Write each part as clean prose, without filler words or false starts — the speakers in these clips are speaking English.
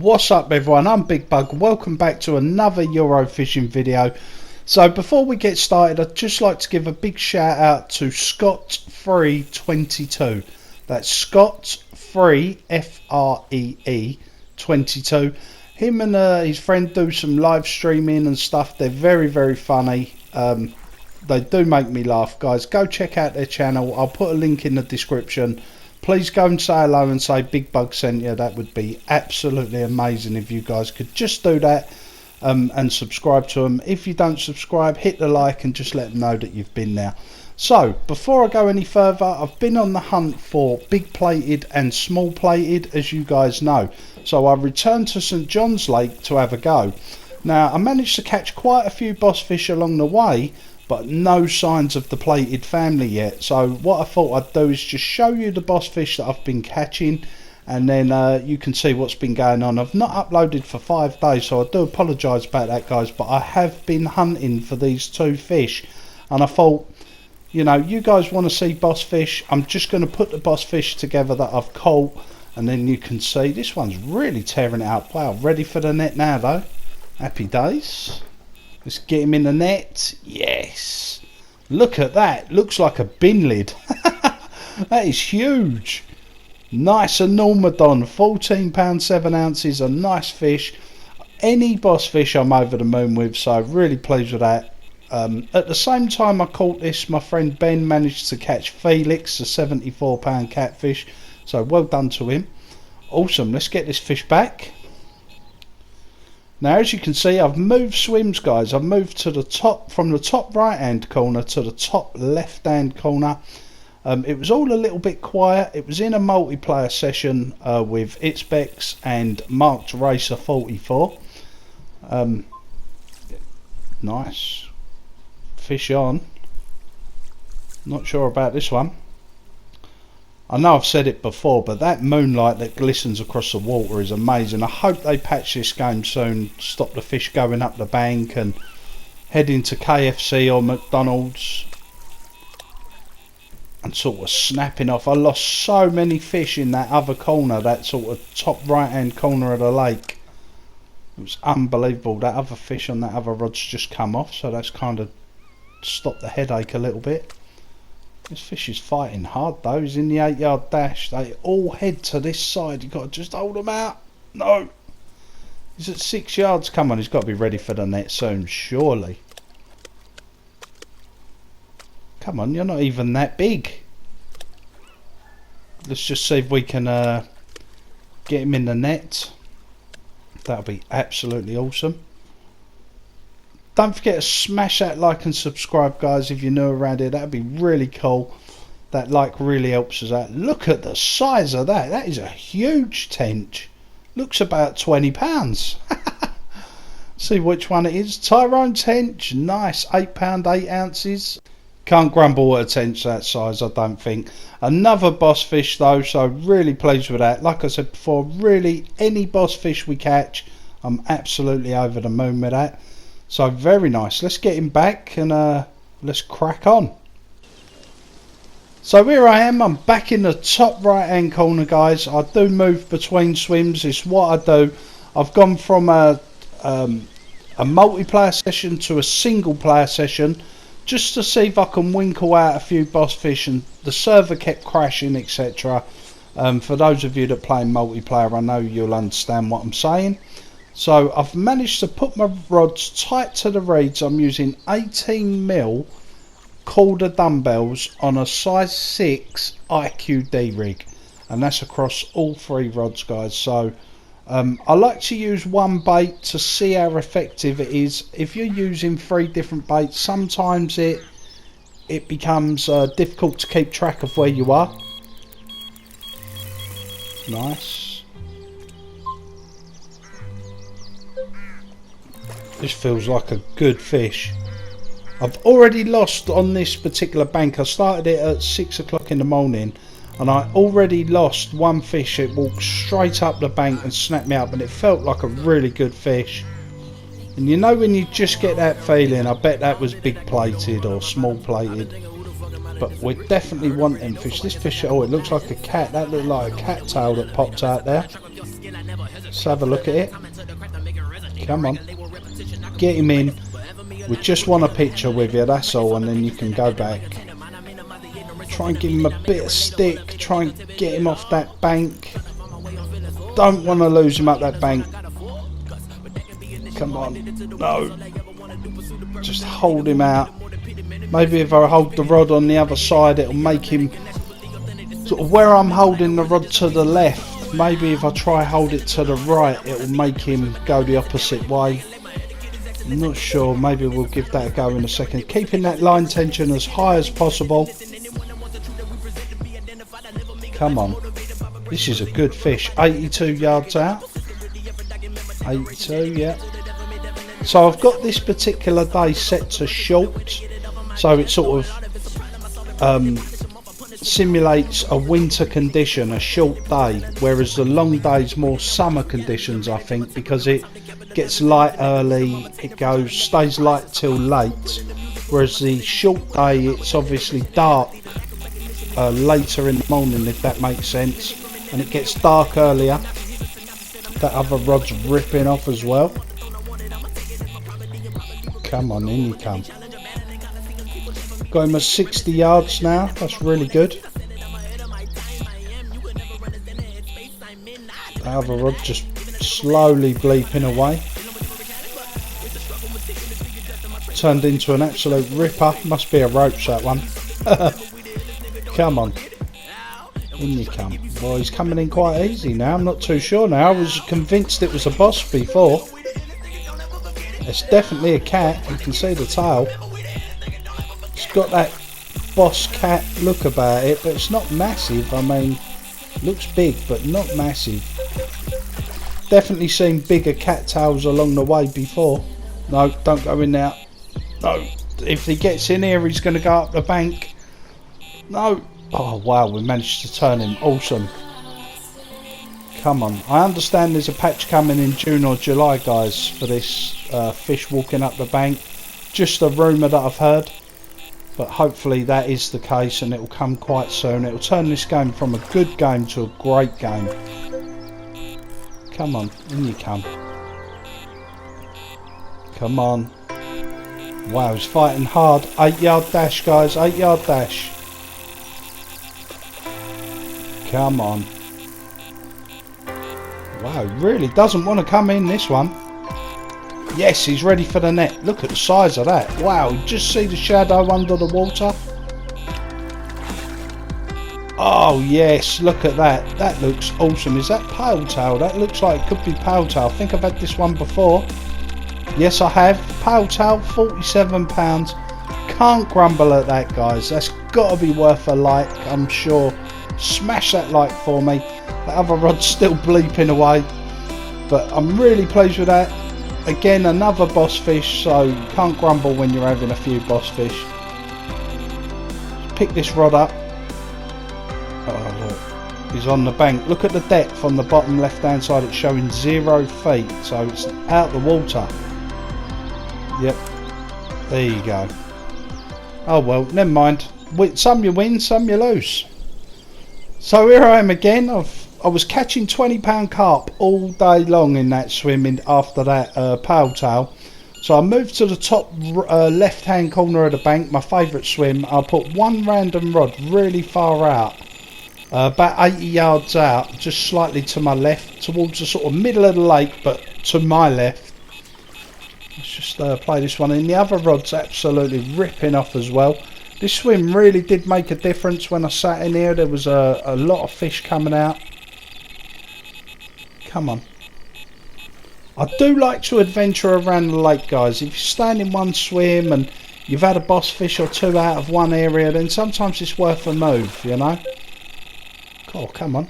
What's up everyone, I'm Big Bug. Welcome back to another Euro fishing video. So before we get started, I'd just like to give a big shout out to Scott322. That's Scott3 F-R-E-E 22. Him and his friend do some live streaming and stuff. They're very funny. They do make me laugh, guys. Go check out their channel. I'll put a link in the description. Please go and say hello and say Big Bug sent you. That would be absolutely amazing if you guys could just do that and subscribe to them. If you don't subscribe, hit the like and just let them know that you've been there. So before I go any further, I've been on the hunt for big plated and small plated, as you guys know. So I returned to St John's Lake to have a go. Now I managed to catch quite a few boss fish along the way, but no signs of the plated family yet. So what I thought I'd do is just show you the boss fish that I've been catching, and then you can see what's been going on. I've not uploaded for 5 days, so I do apologise about that, guys, but I have been hunting for these two fish, and I thought, you know, you guys want to see boss fish, I'm just going to put the boss fish together that I've caught, and then you can see this one's really tearing it up. Wow, ready for the net now though. Happy days. Let's get him in the net. Yes. Look at that. Looks like a bin lid. That is huge. Nice Enormodon. £14 7 ounces. A nice fish. Any boss fish I'm over the moon with. So really pleased with that. At the same time I caught this, my friend Ben managed to catch Felix, a £74 catfish. So well done to him. Awesome. Let's get this fish back. Now as you can see, I've moved swims, guys. I've moved to the top, from the top right hand corner to the top left hand corner. It was all a little bit quiet. It was in a multiplayer session with Itzbex and Marked Racer 44. Nice. Fish on. Not sure about this one. I know I've said it before, but that moonlight that glistens across the water is amazing. I hope they patch this game soon, stop the fish going up the bank and heading to KFC or McDonald's and sort of snapping off. I lost so many fish in that other corner, that sort of top right hand corner of the lake. It was unbelievable. That other fish on that other rod's just come off, so that's kind of stopped the headache a little bit. This fish is fighting hard though. He's in the 8-yard dash. They all head to this side. You've got to just hold them out. No. He's at 6 yards. Come on, he's got to be ready for the net soon, surely. Come on, you're not even that big. Let's just see if we can get him in the net. That'll be absolutely awesome. Don't forget to smash that like and subscribe, guys, if you're new around here. That'd be really cool. That like really helps us out. Look at the size of that. That is a huge tench. Looks about £20. See which one it is. Tyrone tench. Nice. £8 8 ounces. Can't grumble at a tench that size, I don't think. Another boss fish though, so really pleased with that. Like I said before, really any boss fish we catch, I'm absolutely over the moon with that. So very nice. Let's get him back and let's crack on. So here I am. I'm back in the top right hand corner, guys. I do move between swims. It's what I do. I've gone from a multiplayer session to a single player session just to see if I can winkle out a few boss fish, and the server kept crashing, etc. For those of you that play multiplayer, I know you'll understand what I'm saying. So I've managed to put my rods tight to the reeds. I'm using 18mm Calder dumbbells on a size 6 IQD rig, and that's across all 3 rods, guys. So I like to use one bait to see how effective it is. If you're using 3 different baits, sometimes it becomes difficult to keep track of where you are. Nice. This feels like a good fish. I've already lost on this particular bank. I started it at 6 o'clock in the morning and I already lost one fish. It walked straight up the bank and snapped me up, and it felt like a really good fish. And you know when you just get that feeling, I bet that was big plated or small plated. But we definitely want them fish. This fish, oh, it looks like a cat. That looked like a cat tail that popped out there. Let's have a look at it. Come on. Get him in. We just want a picture with you, that's all, and then you can go back. Try and give him a bit of stick. Try and get him off that bank. Don't want to lose him up that bank. Come on. No. Just hold him out. Maybe if I hold the rod on the other side, it'll make him... sort of where I'm holding the rod to the left, maybe if I try hold it to the right, it'll make him go the opposite way. I'm not sure, maybe we'll give that a go in a second. Keeping that line tension as high as possible. Come on. This is a good fish. 82 yards out. 82, yeah. So I've got this particular day set to short. So it sort of simulates a winter condition, a short day. Whereas the long day is more summer conditions, I think, because it gets light early, it stays light till late. Whereas the short day, it's obviously dark later in the morning, if that makes sense, and it gets dark earlier. That other rod's ripping off as well. Come on, in you come. Got him at 60 yards now, that's really good. The other rod just slowly bleeping away. Turned into an absolute ripper, must be a roach that one. Come on. In you come. Well, he's coming in quite easy now, I'm not too sure now. I was convinced it was a boss before. It's definitely a cat, you can see the tail. It's got that boss cat look about it, but it's not massive. I mean, looks big, but not massive. Definitely seen bigger cattails along the way before. No, don't go in there. No, if he gets in here, he's going to go up the bank. No. Oh, wow, we managed to turn him. Awesome. Come on. I understand there's a patch coming in June or July, guys, for this fish walking up the bank. Just a rumour that I've heard. But hopefully that is the case and it will come quite soon. It will turn this game from a good game to a great game. Come on, in you come. Come on. Wow, he's fighting hard. 8 yard dash, guys, 8 yard dash. Come on. Wow, really doesn't want to come in this one. Yes, he's ready for the net. Look at the size of that. Wow, just see the shadow under the water. Oh yes, look at that. That looks awesome. Is that pale tail? That looks like it could be pale tail. I think I've had this one before. Yes, I have. Pale tail, £47. Can't grumble at that, guys. That's got to be worth a like, I'm sure. Smash that like for me. The other rod's still bleeping away, but I'm really pleased with that. Again, another boss fish, so can't grumble when you're having a few boss fish. Pick this rod up. Oh look, he's on the bank. Look at the depth on the bottom left hand side. It's showing 0 feet, so it's out the water. Yep, there you go. Oh well, never mind. Some you win, some you lose. So here I am again. I was catching £20 carp all day long in that swimming after that pale tail. So I moved to the top left hand corner of the bank, my favourite swim. I put one random rod really far out, about 80 yards out, just slightly to my left, towards the sort of middle of the lake, but to my left. Let's just play this one in. The other rod's absolutely ripping off as well. This swim really did make a difference when I sat in here. There was a lot of fish coming out. Come on. I do like to adventure around the lake, guys. If you're staying in one swim and you've had a boss fish or two out of one area, then sometimes it's worth a move, you know. Oh, come on.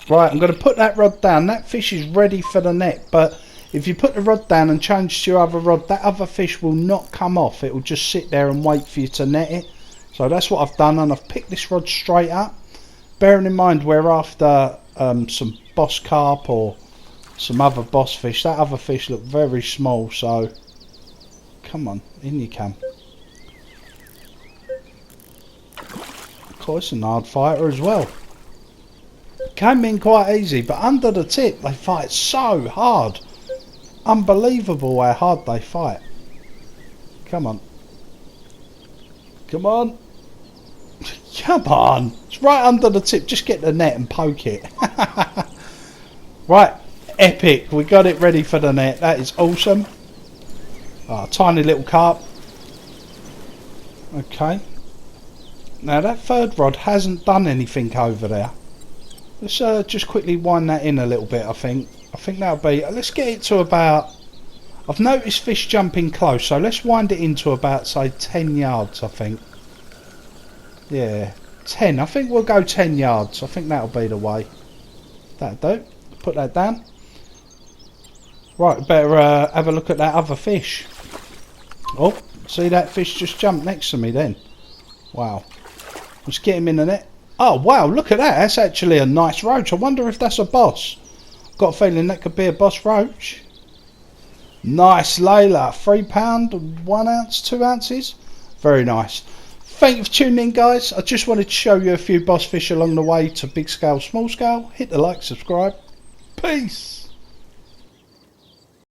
Right, I'm going to put that rod down. That fish is ready for the net, but if you put the rod down and change to your other rod, that other fish will not come off. It will just sit there and wait for you to net it. So that's what I've done, and I've picked this rod straight up. Bearing in mind we're after some boss carp or some other boss fish. That other fish looked very small, so come on, in you come. Of course, an hard fighter as well. came in quite easy, but under the tip they fight so hard. Unbelievable how hard they fight. Come on. Come on. Come on. It's right under the tip. Just get the net and poke it. Right. Epic. We got it ready for the net. That is awesome. Oh, tiny little carp. Okay. Now that third rod hasn't done anything over there. Let's just quickly wind that in a little bit, I think. I think that'll be... Let's get it to about... I've noticed fish jumping close, so let's wind it into about, say, 10 yards, I think. Yeah, 10. I think we'll go 10 yards. I think that'll be the way. That'll do. Put that down. Right, better have a look at that other fish. Oh, see that fish just jumped next to me then. Wow. Let's get him in the net. Oh, wow, look at that. That's actually a nice roach. I wonder if that's a boss. Got a feeling that could be a boss roach. Nice Layla. £3, 1 ounce, 2 ounces. Very nice. Thank you for tuning in, guys. I just wanted to show you a few boss fish along the way to big scale, small scale. Hit the like, subscribe. Peace.